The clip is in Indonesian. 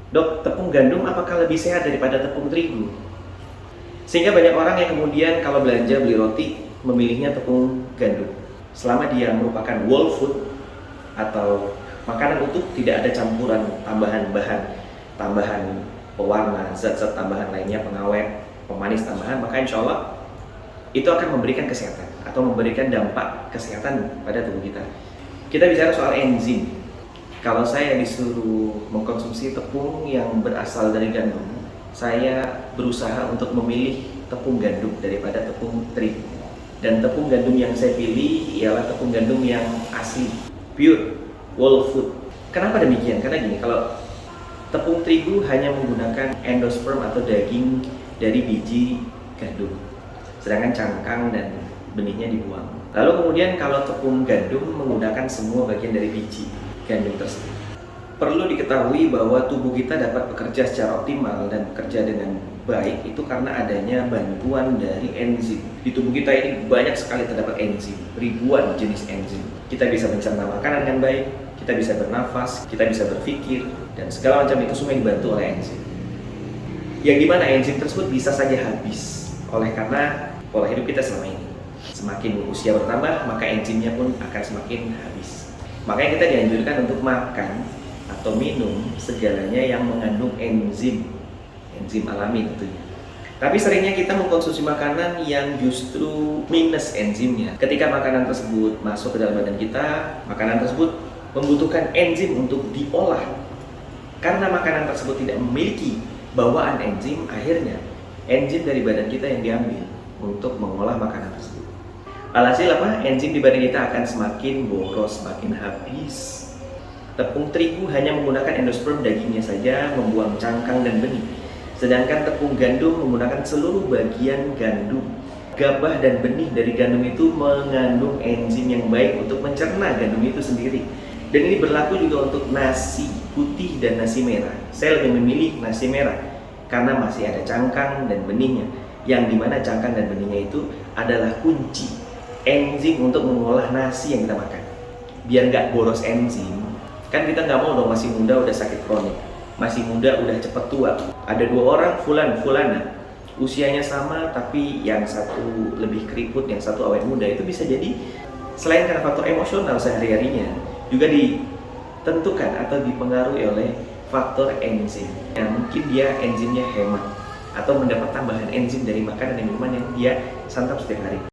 Dok, tepung gandum apakah lebih sehat daripada tepung terigu? Sehingga banyak orang yang kemudian kalau belanja beli roti memilihnya tepung gandum. Selama dia merupakan whole food atau makanan utuh, tidak ada campuran tambahan bahan, tambahan pewarna, zat-zat tambahan lainnya, pengawet, pemanis tambahan, maka insya Allah itu akan memberikan kesehatan atau memberikan dampak kesehatan pada tubuh kita. Kita bicara soal enzim. Kalau saya disuruh mengkonsumsi tepung yang berasal dari gandum, saya berusaha untuk memilih tepung gandum daripada tepung terigu. Dan tepung gandum yang saya pilih ialah tepung gandum yang asli, pure, whole food. Kenapa demikian? Karena gini, kalau tepung terigu hanya menggunakan endosperm atau daging dari biji gandum, sedangkan cangkang dan benihnya dibuang. Lalu kemudian kalau tepung gandum menggunakan semua bagian dari biji gandum tersebut. Perlu diketahui bahwa tubuh kita dapat bekerja secara optimal dan bekerja dengan baik itu karena adanya bantuan dari enzim. Di tubuh kita ini banyak sekali terdapat enzim, ribuan jenis enzim. Kita bisa mencerna makanan dengan baik, kita bisa bernafas, kita bisa berpikir, dan segala macam itu semua dibantu oleh enzim. Yang dimana enzim tersebut bisa saja habis oleh karena pola hidup kita selama ini. Semakin usia bertambah, maka enzimnya pun akan semakin habis. Makanya kita dianjurkan untuk makan atau minum segalanya yang mengandung enzim alami tentunya. Tapi seringnya kita mengkonsumsi makanan yang justru minus enzimnya. Ketika makanan tersebut masuk ke dalam badan kita, makanan tersebut membutuhkan enzim untuk diolah. Karena makanan tersebut tidak memiliki bawaan enzim, akhirnya enzim dari badan kita yang diambil untuk mengolah makanan tersebut. Alhasil apa? Enzim di badan kita akan semakin boros, semakin habis. Tepung terigu hanya menggunakan endosperm dagingnya saja, membuang cangkang dan benih. Sedangkan tepung gandum menggunakan seluruh bagian gandum. Gabah dan benih dari gandum itu mengandung enzim yang baik untuk mencerna gandum itu sendiri. Dan ini berlaku juga untuk nasi putih dan nasi merah. Saya lebih memilih nasi merah karena masih ada cangkang dan benihnya. Yang dimana cangkang dan benihnya itu adalah kunci enzim untuk mengolah nasi yang kita makan. Biar nggak boros enzim, kan kita nggak mau dong masih muda udah sakit kronik, masih muda udah cepet tua. Ada dua orang fulana, usianya sama tapi yang satu lebih keriput, yang satu awet muda. Itu bisa jadi selain karena faktor emosional sehari-harinya, juga ditentukan atau dipengaruhi oleh faktor enzim. Yang mungkin dia enzimnya hemat atau mendapat tambahan enzim dari makanan dan minuman yang dia santap setiap hari.